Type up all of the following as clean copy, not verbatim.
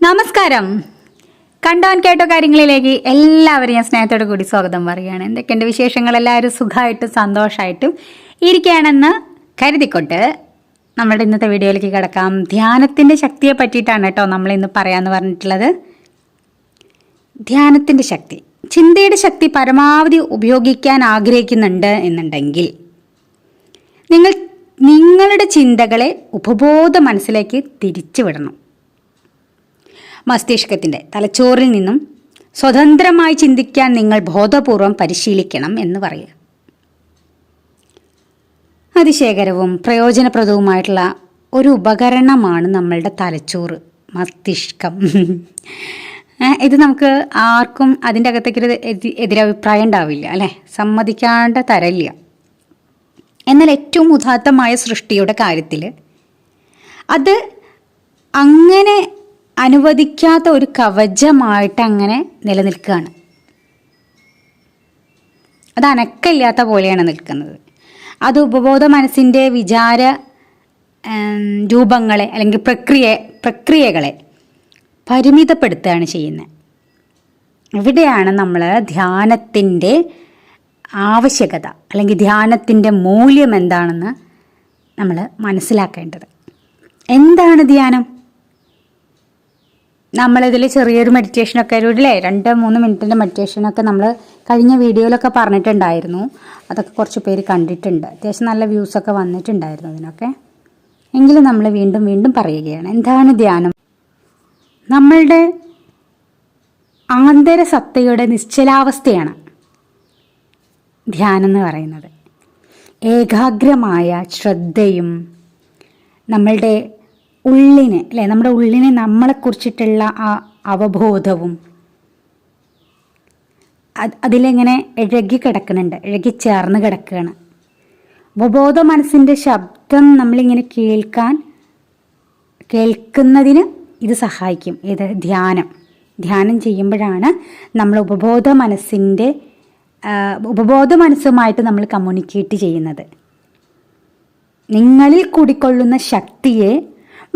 നമസ്കാരം. കണ്ടോൻ കേട്ടോ കാര്യങ്ങളിലേക്ക് എല്ലാവരും ഞാൻ സ്നേഹത്തോടു കൂടി സ്വാഗതം പറയുകയാണ്. എന്തൊക്കെയുണ്ട് വിശേഷങ്ങൾ? എല്ലാവരും സുഖമായിട്ടും സന്തോഷമായിട്ടും ഇരിക്കുകയാണെന്ന് കരുതിക്കൊണ്ട് നമ്മുടെ ഇന്നത്തെ വീഡിയോയിലേക്ക് കിടക്കാം. ധ്യാനത്തിൻ്റെ ശക്തിയെ പറ്റിയിട്ടാണ് കേട്ടോ നമ്മളിന്ന് പറയാമെന്ന് പറഞ്ഞിട്ടുള്ളത്. ധ്യാനത്തിൻ്റെ ശക്തി, ചിന്തയുടെ ശക്തി പരമാവധി ഉപയോഗിക്കാൻ ആഗ്രഹിക്കുന്നുണ്ട് എന്നുണ്ടെങ്കിൽ നിങ്ങളുടെ ചിന്തകളെ ഉപബോധ മനസ്സിലേക്ക് തിരിച്ചു വിടണം. മസ്തിഷ്കത്തിൻ്റെ തലച്ചോറിൽ നിന്നും സ്വതന്ത്രമായി ചിന്തിക്കാൻ നിങ്ങൾ ബോധപൂർവം പരിശീലിക്കണം എന്ന് പറയുക. അതിശയകരവും പ്രയോജനപ്രദവുമായിട്ടുള്ള ഒരു ഉപകരണമാണ് നമ്മളുടെ തലച്ചോറ്, മസ്തിഷ്കം. ഇത് നമുക്ക് ആർക്കും അതിൻ്റെ അകത്തേക്കൊരു എതിരഭിപ്രായം ഉണ്ടാവില്ല, അല്ലേ? സമ്മതിക്കാണ്ട് തരില്ല. എന്നാൽ ഏറ്റവും ഉദാത്തമായ സൃഷ്ടിയുടെ കാര്യത്തിൽ അത് അങ്ങനെ അനുവദിക്കാത്ത ഒരു കവചമായിട്ട് അങ്ങനെ നിലനിൽക്കുകയാണ്. അത് അനക്കമില്ലാത്ത പോലെയാണ് നിൽക്കുന്നത്. അത് ഉപബോധ മനസ്സിൻ്റെ വിചാര രൂപങ്ങളെ അല്ലെങ്കിൽ പ്രക്രിയകളെ പരിമിതപ്പെടുത്തുകയാണ് ചെയ്യുന്നത്. ഇവിടെയാണ് നമ്മൾ ധ്യാനത്തിൻ്റെ ആവശ്യകത അല്ലെങ്കിൽ ധ്യാനത്തിൻ്റെ മൂല്യം എന്താണെന്ന് നമ്മൾ മനസ്സിലാക്കേണ്ടത്. എന്താണ് ധ്യാനം? നമ്മളിതിൽ ചെറിയൊരു മെഡിറ്റേഷനൊക്കെ ഒരു 2-3 മിനിറ്റിൻ്റെ മെഡിറ്റേഷനൊക്കെ നമ്മൾ കഴിഞ്ഞ വീഡിയോയിലൊക്കെ പറഞ്ഞിട്ടുണ്ടായിരുന്നു. അതൊക്കെ കുറച്ച് പേര് കണ്ടിട്ടുണ്ട്. അത്യാവശ്യം നല്ല വ്യൂസൊക്കെ വന്നിട്ടുണ്ടായിരുന്നു അതിനൊക്കെ. എങ്കിലും നമ്മൾ വീണ്ടും പറയുകയാണ്. എന്താണ് ധ്യാനം? നമ്മളുടെ ആന്തരസത്തയുടെ നിശ്ചലാവസ്ഥയാണ് ധ്യാനം എന്ന് പറയുന്നത്. ഏകാഗ്രമായ ശ്രദ്ധയും നമ്മളുടെ ഉള്ളിനെ നമ്മുടെ ഉള്ളിനെ നമ്മളെക്കുറിച്ചിട്ടുള്ള ആ അവബോധവും അതിലെങ്ങനെ ഇഴകി ചേർന്ന് കിടക്കുകയാണ്. അവബോധ മനസ്സിൻ്റെ ശബ്ദം നമ്മളിങ്ങനെ കേൾക്കുന്നതിന് ഇത് സഹായിക്കും. ഇത് ധ്യാനം ചെയ്യുമ്പോഴാണ് നമ്മൾ ഉപബോധ മനസ്സുമായിട്ട് നമ്മൾ കമ്മ്യൂണിക്കേറ്റ് ചെയ്യുന്നത്. നിങ്ങളിൽ കൂടിക്കൊള്ളുന്ന ശക്തിയെ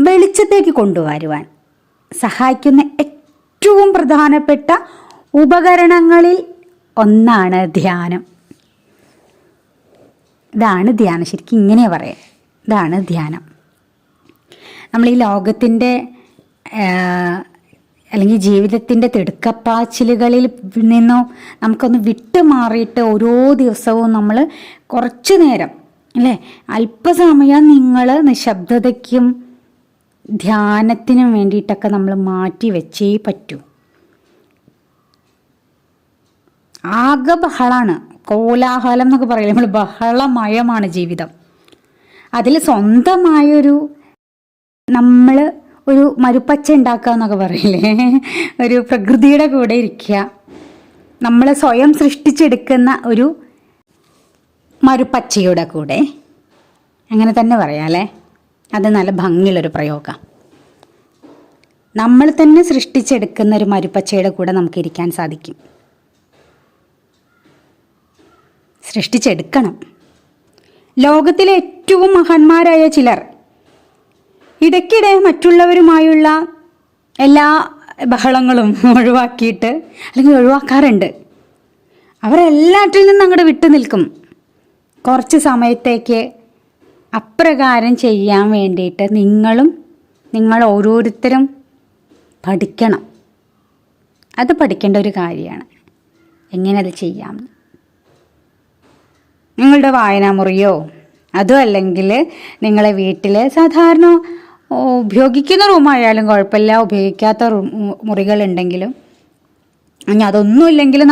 വെളിച്ചത്തേക്ക് കൊണ്ടുവരുവാൻ സഹായിക്കുന്ന ഏറ്റവും പ്രധാനപ്പെട്ട ഉപകരണങ്ങളിൽ ഒന്നാണ് ധ്യാനം. ഇതാണ് ധ്യാനം. ശരിക്കും ഇങ്ങനെ പറയാം, ഇതാണ് ധ്യാനം. നമ്മൾ ഈ ലോകത്തിൻ്റെ അല്ലെങ്കിൽ ജീവിതത്തിൻ്റെ തിടുക്കപ്പാച്ചിലുകളിൽ നിന്നോ നമുക്കൊന്ന് വിട്ടുമാറിയിട്ട് ഓരോ ദിവസവും നമ്മൾ കുറച്ചു നേരം അല്പസമയം നിങ്ങൾ നിശബ്ദതയ്ക്കും ധ്യാനത്തിനും വേണ്ടിയിട്ടൊക്കെ നമ്മൾ മാറ്റി വെച്ചേ പറ്റൂ. ആകെ ബഹളാണ്, കോലാഹലം എന്നൊക്കെ പറയില്ല, നമ്മൾ ബഹളമയമാണ് ജീവിതം. അതിൽ നമ്മൾ ഒരു മരുപ്പച്ച ഉണ്ടാക്കുക എന്നൊക്കെ പറയില്ലേ, ഒരു പ്രകൃതിയുടെ കൂടെ ഇരിക്കുക, നമ്മൾ സ്വയം സൃഷ്ടിച്ചെടുക്കുന്ന ഒരു മരുപ്പച്ചയുടെ കൂടെ, അങ്ങനെ തന്നെ പറയാം അല്ലേ? അത് നല്ല ഭംഗിയുള്ളൊരു പ്രയോഗം. നമ്മൾ തന്നെ സൃഷ്ടിച്ചെടുക്കുന്ന ഒരു മരുപ്പച്ചയുടെ കൂടെ നമുക്ക് ഇരിക്കാൻ സാധിക്കും. സൃഷ്ടിച്ചെടുക്കണം. ലോകത്തിലെ ഏറ്റവും മഹാന്മാരായ ചിലർ ഇടയ്ക്കിടെ മറ്റുള്ളവരുമായുള്ള എല്ലാ ബഹളങ്ങളും ഒഴിവാക്കാറുണ്ട്. അവരെല്ലാറ്റിൽ നിന്നും അങ്ങോട്ട് വിട്ടു നിൽക്കും. കുറച്ച് സമയത്തേക്ക് അപ്രകാരം ചെയ്യാൻ വേണ്ടിയിട്ട് നിങ്ങൾ ഓരോരുത്തരും പഠിക്കണം. അത് പഠിക്കേണ്ട ഒരു കാര്യമാണ്. എങ്ങനെ അത് ചെയ്യാം? നിങ്ങളുടെ വായനാമുറിയോ അതോ അല്ലെങ്കിൽ നിങ്ങളെ വീട്ടിൽ സാധാരണ ഉപയോഗിക്കുന്ന റൂമായാലും കുഴപ്പമില്ല, ഉപയോഗിക്കാത്ത മുറികളുണ്ടെങ്കിലും അതൊന്നുമില്ലെങ്കിലും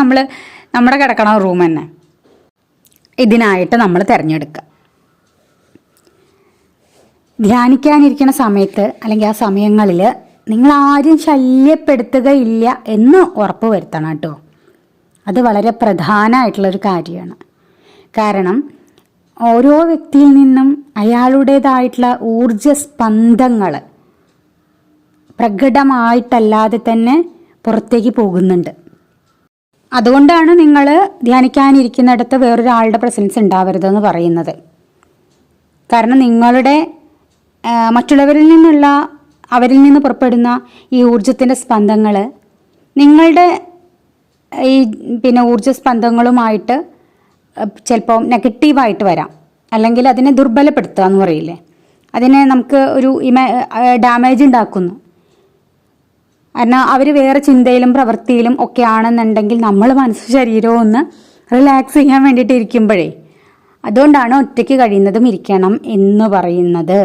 നമ്മുടെ കിടക്കണ റൂം തന്നെ ഇതിനായിട്ട് നമ്മൾ തിരഞ്ഞെടുക്കുക. ധ്യാനിക്കാനിരിക്കുന്ന സമയത്ത് അല്ലെങ്കിൽ ആ സമയങ്ങളിൽ നിങ്ങൾ ആരും ശല്യപ്പെടുത്തുകയില്ല എന്ന് ഉറപ്പ് വരുത്തണം കേട്ടോ. അത് വളരെ പ്രധാനമായിട്ടുള്ളൊരു കാര്യമാണ്. കാരണം ഓരോ വ്യക്തിയിൽ നിന്നും അയാളുടേതായിട്ടുള്ള ഊർജസ്പന്ദങ്ങൾ പ്രകടമായിട്ടല്ലാതെ തന്നെ പുറത്തേക്ക് പോകുന്നുണ്ട്. അതുകൊണ്ടാണ് നിങ്ങൾ ധ്യാനിക്കാനിരിക്കുന്നിടത്ത് വേറൊരാളുടെ പ്രസൻസ് ഉണ്ടാവരുതെന്ന് പറയുന്നത്. കാരണം നിങ്ങളുടെ മറ്റുള്ളവരിൽ നിന്നുള്ള അവരിൽ നിന്ന് പുറപ്പെടുന്ന ഈ ഊർജത്തിൻ്റെ സ്പന്ദങ്ങൾ നിങ്ങളുടെ ഈ ഊർജ്ജ സ്പന്ദങ്ങളുമായിട്ട് ചിലപ്പോൾ നെഗറ്റീവായിട്ട് വരാം, അല്ലെങ്കിൽ അതിനെ ദുർബലപ്പെടുത്തുക എന്ന് പറയില്ലേ, അതിനെ നമുക്ക് ഒരു ഡാമേജ് ഉണ്ടാക്കുന്നു. കാരണം അവർ വേറെ ചിന്തയിലും പ്രവൃത്തിയിലും ഒക്കെ ആണെന്നുണ്ടെങ്കിൽ നമ്മൾ മനസ്സ് ശരീരവും ഒന്ന് റിലാക്സ് ചെയ്യാൻ വേണ്ടിയിട്ട് ഇരിക്കുമ്പോഴേ, അതുകൊണ്ടാണ് ഒറ്റയ്ക്ക് കഴിയുന്നതും ഇരിക്കണം എന്ന് പറയുന്നത്.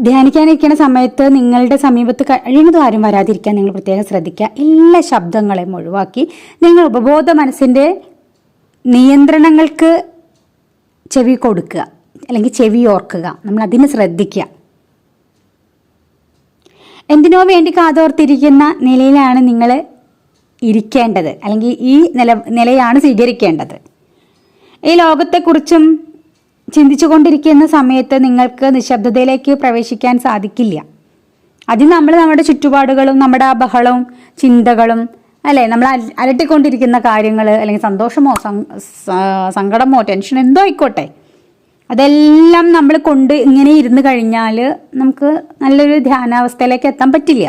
ധ്യാനിക്കാനിരിക്കുന്ന സമയത്ത് നിങ്ങളുടെ സമീപത്ത് കഴിയുന്നതും ആരും വരാതിരിക്കാൻ നിങ്ങൾ പ്രത്യേകം ശ്രദ്ധിക്കുക. എല്ലാ ശബ്ദങ്ങളെയും ഒഴിവാക്കി നിങ്ങൾ ഉപബോധ മനസ്സിൻ്റെ നിയന്ത്രണങ്ങൾക്ക് ചെവി കൊടുക്കുക, അല്ലെങ്കിൽ ചെവി ഓർക്കുക. നമ്മൾ അതിന് ശ്രദ്ധിക്കുക. എന്തിനോ വേണ്ടി കാതോർത്തിരിക്കുന്ന നിലയിലാണ് നിങ്ങൾ ഇരിക്കേണ്ടത്, അല്ലെങ്കിൽ ഈ നിലയാണ് സ്വീകരിക്കേണ്ടത്. ഈ ലോകത്തെക്കുറിച്ചും ചിന്തിച്ചു കൊണ്ടിരിക്കുന്ന സമയത്ത് നിങ്ങൾക്ക് നിശബ്ദതയിലേക്ക് പ്രവേശിക്കാൻ സാധിക്കില്ല. അതിന് നമ്മുടെ ചുറ്റുപാടുകളും നമ്മുടെ ആ ബഹളവും ചിന്തകളും അല്ലേ, നമ്മൾ അലട്ടിക്കൊണ്ടിരിക്കുന്ന കാര്യങ്ങൾ, അല്ലെങ്കിൽ സന്തോഷമോ സങ്കടമോ ടെൻഷൻ എന്തോ ആയിക്കോട്ടെ, അതെല്ലാം നമ്മൾ ഇങ്ങനെ ഇരുന്ന് കഴിഞ്ഞാൽ നമുക്ക് നല്ലൊരു ധ്യാനാവസ്ഥയിലേക്ക് എത്താൻ പറ്റില്ല.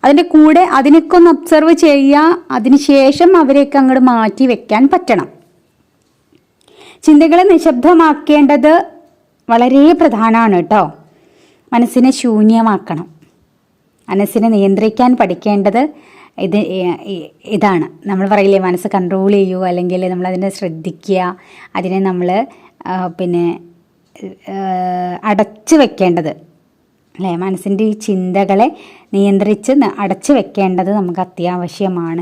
അതിൻ്റെ കൂടെ അതിനൊക്കെ ഒന്ന് ഒബ്സർവ് ചെയ്യുക, അതിനുശേഷം അവരെയൊക്കെ അങ്ങോട്ട് മാറ്റി വെക്കാൻ പറ്റണം. ചിന്തകളെ നിശബ്ദമാക്കേണ്ടത് വളരെ പ്രധാനമാണ് കേട്ടോ. മനസ്സിനെ ശൂന്യമാക്കണം. മനസ്സിനെ നിയന്ത്രിക്കാൻ പഠിക്കേണ്ടത് ഇതാണ്. നമ്മൾ പറയില്ലേ, മനസ്സ് കൺട്രോൾ ചെയ്യൂ, അല്ലെങ്കിൽ നമ്മളതിനെ ശ്രദ്ധിക്കുക, അതിനെ നമ്മൾ അടച്ചു വെക്കേണ്ടത് അല്ലേ, മനസ്സിൻ്റെ ഈ ചിന്തകളെ നിയന്ത്രിച്ച് അടച്ചു വെക്കേണ്ടത് നമുക്ക് അത്യാവശ്യമാണ്.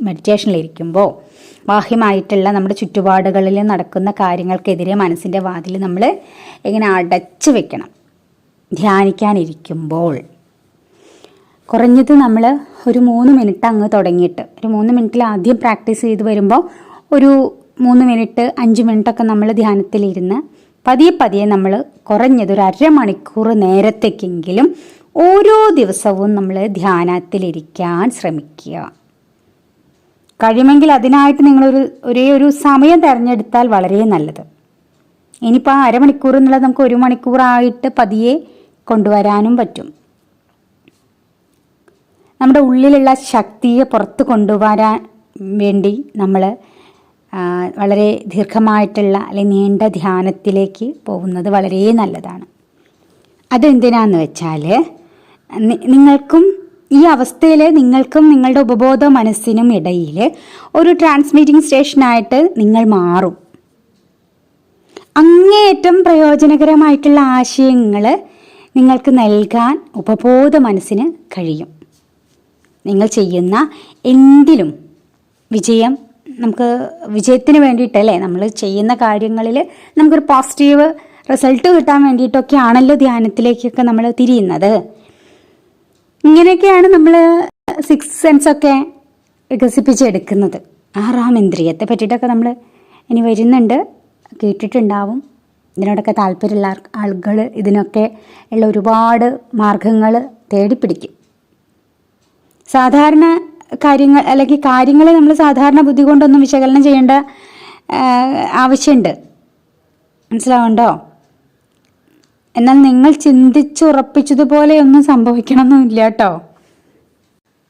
മെഡിറ്റേഷനിലിരിക്കുമ്പോൾ ബാഹ്യമായിട്ടുള്ള നമ്മുടെ ചുറ്റുപാടുകളിൽ നടക്കുന്ന കാര്യങ്ങൾക്കെതിരെ മനസ്സിൻ്റെ വാതിൽ നമ്മൾ ഇങ്ങനെ അടച്ചു വെക്കണം. ധ്യാനിക്കാനിരിക്കുമ്പോൾ കുറഞ്ഞത് നമ്മൾ ഒരു 3 മിനിറ്റ് അങ്ങ് തുടങ്ങിയിട്ട്, ഒരു 3 മിനിറ്റിൽ ആദ്യം പ്രാക്ടീസ് ചെയ്ത് വരുമ്പോൾ ഒരു 3 മിനിറ്റ് 5 മിനിറ്റൊക്കെ നമ്മൾ ധ്യാനത്തിലിരുന്ന് പതിയെ നമ്മൾ കുറഞ്ഞത് ഒരു അരമണിക്കൂർ നേരത്തേക്കെങ്കിലും ഓരോ ദിവസവും നമ്മൾ ധ്യാനത്തിലിരിക്കാൻ ശ്രമിക്കുക. കഴിയുമെങ്കിൽ അതിനായിട്ട് നിങ്ങളൊരു ഒരു സമയം തിരഞ്ഞെടുത്താൽ വളരെ നല്ലത്. ഇനിയിപ്പോൾ ആ അരമണിക്കൂർ എന്നുള്ളത് നമുക്ക് 1 മണിക്കൂറായിട്ട് പതിയെ കൊണ്ടുവരാനും പറ്റും. നമ്മുടെ ഉള്ളിലുള്ള ശക്തിയെ പുറത്ത് കൊണ്ടുവരാൻ വേണ്ടി നമ്മൾ വളരെ ദീർഘമായിട്ടുള്ള അല്ലെങ്കിൽ നീണ്ട ധ്യാനത്തിലേക്ക് പോകുന്നത് വളരെ നല്ലതാണ്. അതെന്തിനാന്ന് വെച്ചാൽ നിങ്ങൾക്കും ഈ അവസ്ഥയിൽ നിങ്ങൾക്കും നിങ്ങളുടെ ഉപബോധ മനസ്സിനും ഇടയിൽ ഒരു ട്രാൻസ്മിറ്റിംഗ് സ്റ്റേഷനായിട്ട് നിങ്ങൾ മാറും. അങ്ങേയറ്റം പ്രയോജനകരമായിട്ടുള്ള ആശയങ്ങൾ നിങ്ങൾക്ക് നൽകാൻ ഉപബോധ മനസ്സിന് കഴിയും. നിങ്ങൾ ചെയ്യുന്ന എന്തിലും വിജയത്തിന് വേണ്ടിയിട്ടല്ലേ, നമ്മൾ ചെയ്യുന്ന കാര്യങ്ങളിൽ നമുക്കൊരു പോസിറ്റീവ് റിസൾട്ട് കിട്ടാൻ വേണ്ടിയിട്ടൊക്കെ ആണല്ലോ ധ്യാനത്തിലേക്കൊക്കെ നമ്മൾ തിരിയുന്നത്. ഇങ്ങനെയൊക്കെയാണ് നമ്മൾ 6th സെൻസൊക്കെ വികസിപ്പിച്ചെടുക്കുന്നത്. 6ാം ഇന്ദ്രിയത്തെ പറ്റിയിട്ടൊക്കെ നമ്മൾ ഇനി വരുന്നുണ്ട്, കേട്ടിട്ടുണ്ടാവും. ഇതിനോടൊക്കെ താല്പര്യമുള്ള ആളുകൾ ഇതിനൊക്കെ ഉള്ള ഒരുപാട് മാർഗങ്ങൾ തേടിപ്പിടിക്കും. സാധാരണ കാര്യങ്ങൾ അല്ലെങ്കിൽ കാര്യങ്ങളെ നമ്മൾ സാധാരണ ബുദ്ധി കൊണ്ടൊന്നും വിശകലനം ചെയ്യേണ്ട ആവശ്യമുണ്ട്, മനസ്സിലാവുണ്ടോ? എന്നാൽ നിങ്ങൾ ചിന്തിച്ചുറപ്പിച്ചതുപോലെയൊന്നും സംഭവിക്കണമെന്നില്ല കേട്ടോ.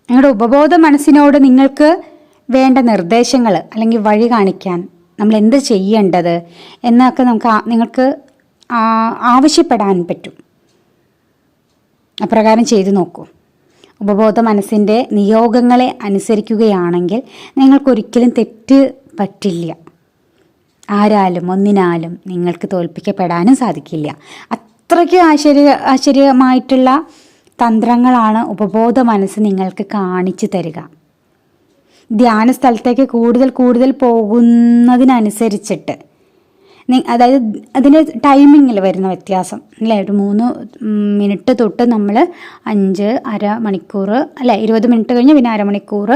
നിങ്ങളുടെ ഉപബോധ മനസ്സിനോട് നിങ്ങൾക്ക് വേണ്ട നിർദ്ദേശങ്ങൾ അല്ലെങ്കിൽ വഴി കാണിക്കാൻ നമ്മൾ എന്ത് ചെയ്യേണ്ടത് എന്നൊക്കെ നിങ്ങൾക്ക് ആവശ്യപ്പെടാൻ പറ്റും. അപ്രകാരം ചെയ്തു നോക്കൂ. ഉപബോധ മനസ്സിൻ്റെ നിയോഗങ്ങളെ അനുസരിക്കുകയാണെങ്കിൽ നിങ്ങൾക്കൊരിക്കലും തെറ്റ് പറ്റില്ല. ആരാലും ഒന്നിനാലും നിങ്ങൾക്ക് തോൽപ്പിക്കപ്പെടാനും സാധിക്കില്ല. അത്രയ്ക്ക് ആശ്ചര്യമായിട്ടുള്ള തന്ത്രങ്ങളാണ് ഉപബോധ മനസ്സ് നിങ്ങൾക്ക് കാണിച്ചു തരിക. ധ്യാന സ്ഥലത്തേക്ക് കൂടുതൽ പോകുന്നതിനനുസരിച്ചിട്ട് അതായത് അതിൻ്റെ ടൈമിങ്ങിൽ വരുന്ന വ്യത്യാസം അല്ലേ, ഒരു 3 മിനിറ്റ് തൊട്ട് നമ്മൾ 5 അരമണിക്കൂർ അല്ലേ, 20 മിനിറ്റ് കഴിഞ്ഞ് പിന്നെ അരമണിക്കൂർ,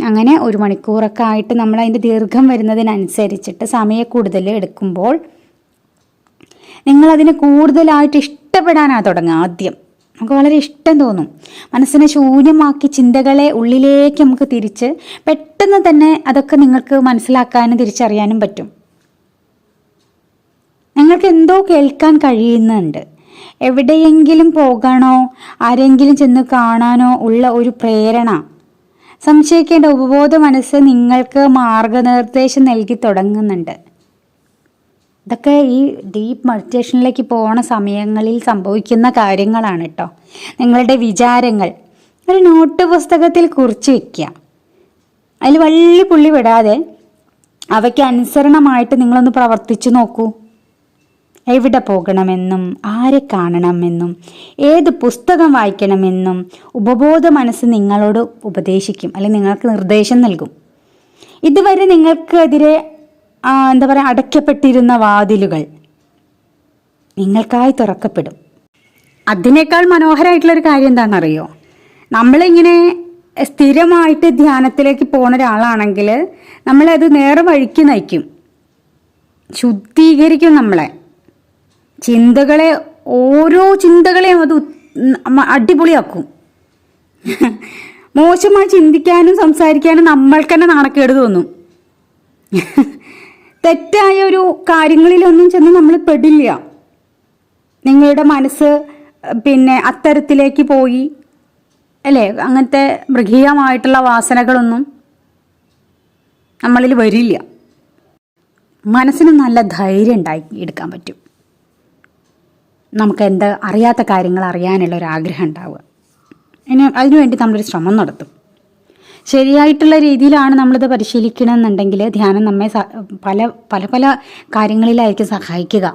അങ്ങനെ 1 മണിക്കൂറൊക്കെ ആയിട്ട് നമ്മൾ അതിൻ്റെ ദീർഘം വരുന്നതിനനുസരിച്ചിട്ട് സമയം കൂടുതൽ എടുക്കുമ്പോൾ നിങ്ങളതിനെ കൂടുതലായിട്ട് ഇഷ്ടപ്പെടാനാണ് തുടങ്ങുക. ആദ്യം നമുക്ക് വളരെ ഇഷ്ടം തോന്നും. മനസ്സിനെ ശൂന്യമാക്കി ചിന്തകളെ ഉള്ളിലേക്ക് നമുക്ക് തിരിച്ച് പെട്ടെന്ന് തന്നെ അതൊക്കെ നിങ്ങൾക്ക് മനസ്സിലാക്കാനും തിരിച്ചറിയാനും പറ്റും. നിങ്ങൾക്ക് എന്തോ കേൾക്കാൻ കഴിയുന്നുണ്ട്. എവിടെയെങ്കിലും പോകണോ, ആരെങ്കിലും ചെന്ന് കാണാനോ ഉള്ള ഒരു പ്രേരണ. സംശയിക്കേണ്ട, ഉപബോധ മനസ്സ് നിങ്ങൾക്ക് മാർഗനിർദ്ദേശം നൽകി തുടങ്ങുന്നുണ്ട്. ഇതൊക്കെ ഈ ഡീപ്പ് മെഡിറ്റേഷനിലേക്ക് പോണ സമയങ്ങളിൽ സംഭവിക്കുന്ന കാര്യങ്ങളാണ് കേട്ടോ. നിങ്ങളുടെ വിചാരങ്ങൾ ഒരു നോട്ട് പുസ്തകത്തിൽ കുറിച്ച് വയ്ക്കുക. അതിൽ വലിയ പുള്ളി വിടാതെ അവയ്ക്ക് അനുസരണമായിട്ട് നിങ്ങളൊന്ന് പ്രവർത്തിച്ചു നോക്കൂ. എവിടെ പോകണമെന്നും ആരെ കാണണമെന്നും ഏത് പുസ്തകം വായിക്കണമെന്നും ഉപബോധ മനസ്സ് നിങ്ങളോട് ഉപദേശിക്കും, അല്ലെങ്കിൽ നിങ്ങൾക്ക് നിർദ്ദേശം നൽകും. ഇതുവരെ നിങ്ങൾക്കെതിരെ അടയ്ക്കപ്പെട്ടിരുന്ന വാതിലുകൾ നിങ്ങൾക്കായി തുറക്കപ്പെടും. അതിനേക്കാൾ മനോഹരമായിട്ടുള്ളൊരു കാര്യം എന്താണെന്നറിയോ? നമ്മളിങ്ങനെ സ്ഥിരമായിട്ട് ധ്യാനത്തിലേക്ക് പോണ ഒരാളാണെങ്കിൽ നമ്മളത് നേരെ വഴിക്ക് നയിക്കും, ശുദ്ധീകരിക്കും നമ്മളെ. ഓരോ ചിന്തകളെയും അത് അടിപൊളിയാക്കും. മോശമായി ചിന്തിക്കാനും സംസാരിക്കാനും നമ്മൾക്ക് തന്നെ നാണക്കേട് തോന്നും. തെറ്റായ ഒരു കാര്യങ്ങളിലൊന്നും ചെന്ന് നമ്മൾ പെടില്ല. നിങ്ങളുടെ മനസ്സ് അത്തരത്തിലേക്ക് പോയി അല്ലേ, അങ്ങനത്തെ മൃഗീയമായിട്ടുള്ള വാസനകളൊന്നും നമ്മളിൽ വരില്ല. മനസ്സിന് നല്ല ധൈര്യം ഉണ്ടാക്കി എടുക്കാൻ പറ്റും. നമുക്ക് അറിയാത്ത കാര്യങ്ങൾ അറിയാനുള്ള ഒരു ആഗ്രഹം ഉണ്ടാവുക. അതിനുവേണ്ടി നമ്മളൊരു ശ്രമം നടത്തും. ശരിയായിട്ടുള്ള രീതിയിലാണ് നമ്മളിത് പരിശീലിക്കണമെന്നുണ്ടെങ്കിൽ ധ്യാനം നമ്മെ പല പല പല കാര്യങ്ങളിലായിരിക്കും സഹായിക്കുക.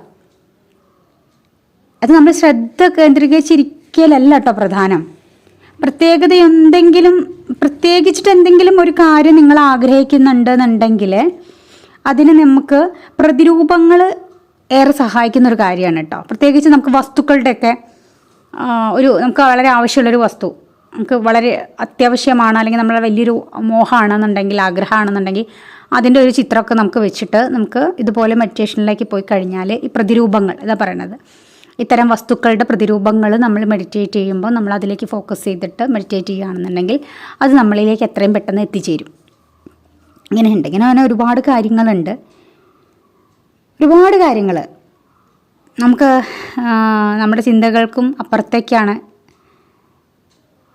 അത് നമ്മൾ ശ്രദ്ധ കേന്ദ്രീകരിച്ചിരിക്കലല്ല കേട്ടോ പ്രധാനം. പ്രത്യേകിച്ചിട്ട് എന്തെങ്കിലും ഒരു കാര്യം നിങ്ങൾ ആഗ്രഹിക്കുന്നുണ്ടെന്നുണ്ടെങ്കിൽ അതിന് നമുക്ക് പ്രതിരൂപങ്ങൾ ഏറെ സഹായിക്കുന്ന ഒരു കാര്യമാണ് കേട്ടോ. പ്രത്യേകിച്ച് നമുക്ക് വസ്തുക്കളുടെയൊക്കെ നമുക്ക് വളരെ ആവശ്യമുള്ളൊരു വസ്തു നമുക്ക് വളരെ അത്യാവശ്യമാണ്, അല്ലെങ്കിൽ നമ്മളെ വലിയൊരു മോഹമാണെന്നുണ്ടെങ്കിൽ, ആഗ്രഹമാണെന്നുണ്ടെങ്കിൽ അതിൻ്റെ ഒരു ചിത്രമൊക്കെ നമുക്ക് വെച്ചിട്ട് നമുക്ക് ഇതുപോലെ മെഡിറ്റേഷനിലേക്ക് പോയി കഴിഞ്ഞാൽ ഈ പ്രതിരൂപങ്ങൾ ഇതാ പറയണത്, ഇത്തരം വസ്തുക്കളുടെ പ്രതിരൂപങ്ങൾ നമ്മൾ മെഡിറ്റേറ്റ് ചെയ്യുമ്പോൾ നമ്മൾ അതിലേക്ക് ഫോക്കസ് ചെയ്തിട്ട് മെഡിറ്റേറ്റ് ചെയ്യുകയാണെന്നുണ്ടെങ്കിൽ അത് നമ്മളിലേക്ക് എത്രയും പെട്ടെന്ന് എത്തിച്ചേരും. ഇങ്ങനെയുണ്ട്. ഇങ്ങനെ ഒരുപാട് കാര്യങ്ങളുണ്ട്. ഒരുപാട് കാര്യങ്ങൾ നമുക്ക് നമ്മുടെ ചിന്തകൾക്കും അപ്പുറത്തേക്കാണ്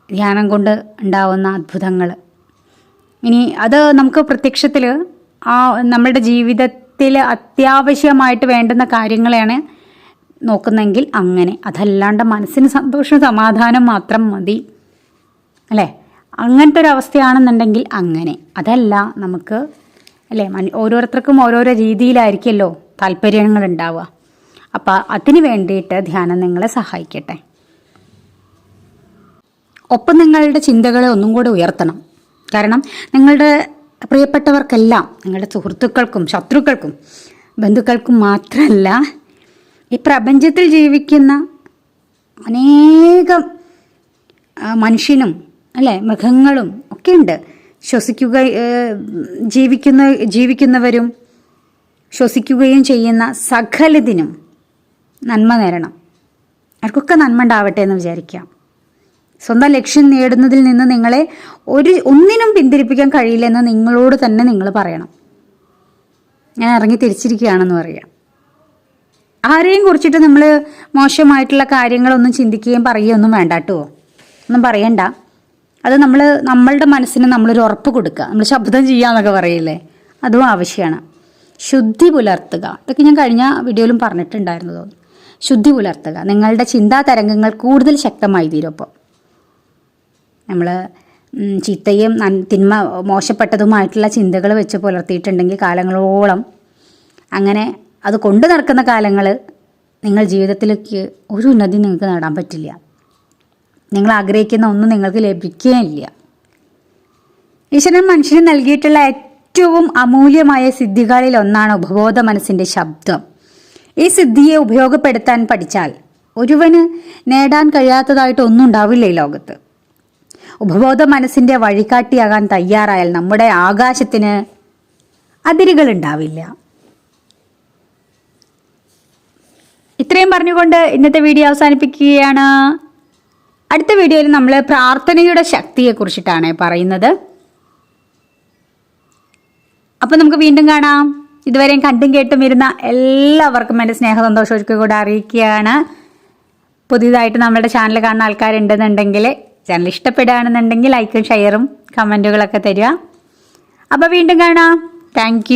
ധ്യാനം കൊണ്ട് ഉണ്ടാവുന്ന അത്ഭുതങ്ങൾ. ഇനി അത് നമുക്ക് പ്രത്യക്ഷത്തിൽ നമ്മുടെ ജീവിതത്തിൽ അത്യാവശ്യമായിട്ട് വേണ്ടുന്ന കാര്യങ്ങളെയാണ് നോക്കുന്നെങ്കിൽ അങ്ങനെ, അതല്ലാണ്ട് മനസ്സിന് സന്തോഷം സമാധാനം മാത്രം മതി അല്ലേ, അങ്ങനത്തെ ഒരു അവസ്ഥയാണെന്നുണ്ടെങ്കിൽ അങ്ങനെ. അതല്ല നമുക്ക് അല്ലേ, ഓരോരുത്തർക്കും ഓരോരോ രീതിയിലായിരിക്കുമല്ലോ താല്പര്യങ്ങൾ ഉണ്ടാവുക. അപ്പോൾ അതിന് വേണ്ടിയിട്ട് ധ്യാനം നിങ്ങളെ സഹായിക്കട്ടെ. ഒപ്പം നിങ്ങളുടെ ചിന്തകളെ ഒന്നും കൂടെ ഉയർത്തണം. കാരണം നിങ്ങളുടെ പ്രിയപ്പെട്ടവർക്കെല്ലാം, നിങ്ങളുടെ സുഹൃത്തുക്കൾക്കും ശത്രുക്കൾക്കും ബന്ധുക്കൾക്കും മാത്രമല്ല, ഈ പ്രപഞ്ചത്തിൽ ജീവിക്കുന്ന അനേകം മനുഷ്യനും അല്ലേ മൃഗങ്ങളും ഒക്കെ ഉണ്ട്. ജീവിക്കുന്നവരും ശ്വസിക്കുകയും ചെയ്യുന്ന സകലതിനും നന്മ നേരണം. അവർക്കൊക്കെ നന്മ ഉണ്ടാവട്ടെ എന്ന് വിചാരിക്കാം. സ്വന്തം ലക്ഷ്യം നേടുന്നതിൽ നിന്ന് നിങ്ങളെ ഒന്നിനും പിന്തിരിപ്പിക്കാൻ കഴിയില്ലെന്ന് നിങ്ങളോട് തന്നെ നിങ്ങൾ പറയണം. ഞാൻ ഇറങ്ങി തിരിച്ചിരിക്കുകയാണെന്ന് പറയാം. ആരെയും കുറിച്ചിട്ട് നമ്മൾ മോശമായിട്ടുള്ള കാര്യങ്ങളൊന്നും ചിന്തിക്കുകയും പറയുകയൊന്നും വേണ്ട കേട്ടോ, ഒന്നും പറയണ്ട. അത് നമ്മളുടെ മനസ്സിന് നമ്മളൊരു ഉറപ്പ് കൊടുക്കുക. നമ്മൾ ശബ്ദം ചെയ്യാന്നൊക്കെ പറയില്ലേ, അതും ആവശ്യമാണ്. ശുദ്ധി പുലർത്തുക, ഇതൊക്കെ ഞാൻ കഴിഞ്ഞ വീഡിയോയിലും പറഞ്ഞിട്ടുണ്ടായിരുന്നു തോന്നുന്നു. ശുദ്ധി പുലർത്തുക, നിങ്ങളുടെ ചിന്താ തരംഗങ്ങൾ കൂടുതൽ ശക്തമായി തീരും. അപ്പോൾ നമ്മൾ ചീത്തയും മോശപ്പെട്ടതുമായിട്ടുള്ള ചിന്തകൾ വെച്ച് പുലർത്തിയിട്ടുണ്ടെങ്കിൽ കാലങ്ങളോളം അങ്ങനെ അത് കൊണ്ടു നടക്കുന്ന കാലങ്ങൾ നിങ്ങൾ ജീവിതത്തിലേക്ക് ഒരു ഉന്നതി നിങ്ങൾക്ക് നേടാൻ പറ്റില്ല. നിങ്ങൾ ആഗ്രഹിക്കുന്ന ഒന്നും നിങ്ങൾക്ക് ലഭിക്കുകയില്ല. ഈശ്വരൻ മനുഷ്യന് നൽകിയിട്ടുള്ള ഏറ്റവും അമൂല്യമായ സിദ്ധികളിൽ ഒന്നാണ് ഉപബോധ മനസ്സിൻ്റെ ശബ്ദം. ഈ സിദ്ധിയെ ഉപയോഗപ്പെടുത്താൻ പഠിച്ചാൽ ഒരുവന് നേടാൻ കഴിയാത്തതായിട്ട് ഒന്നും ഉണ്ടാവില്ല ഈ ലോകത്ത്. ഉപബോധ മനസ്സിൻ്റെ വഴികാട്ടിയാകാൻ തയ്യാറായാൽ നമ്മുടെ ആകാശത്തിന് അതിരുകൾ ഉണ്ടാവില്ല. ഇത്രയും പറഞ്ഞുകൊണ്ട് ഇന്നത്തെ വീഡിയോ അവസാനിപ്പിക്കുകയാണ്. അടുത്ത വീഡിയോയിൽ നമ്മൾ പ്രാർത്ഥനയുടെ ശക്തിയെക്കുറിച്ചിട്ടാണ് പറയുന്നത്. അപ്പം നമുക്ക് വീണ്ടും കാണാം. ഇതുവരെയും കണ്ടും കേട്ടും ഇരുന്ന എല്ലാവർക്കും എൻ്റെ സ്നേഹ സന്തോഷമൊക്കെ കൂടെ അറിയിക്കുകയാണ്. പുതിയതായിട്ട് നമ്മുടെ ചാനൽ കാണുന്ന ആൾക്കാരുണ്ടെന്നുണ്ടെങ്കിൽ ചാനൽ ഇഷ്ടപ്പെടുകയാണെന്നുണ്ടെങ്കിൽ ലൈക്കും ഷെയറും കമൻറ്റുകളൊക്കെ തരിക. അപ്പോൾ വീണ്ടും കാണാം. താങ്ക്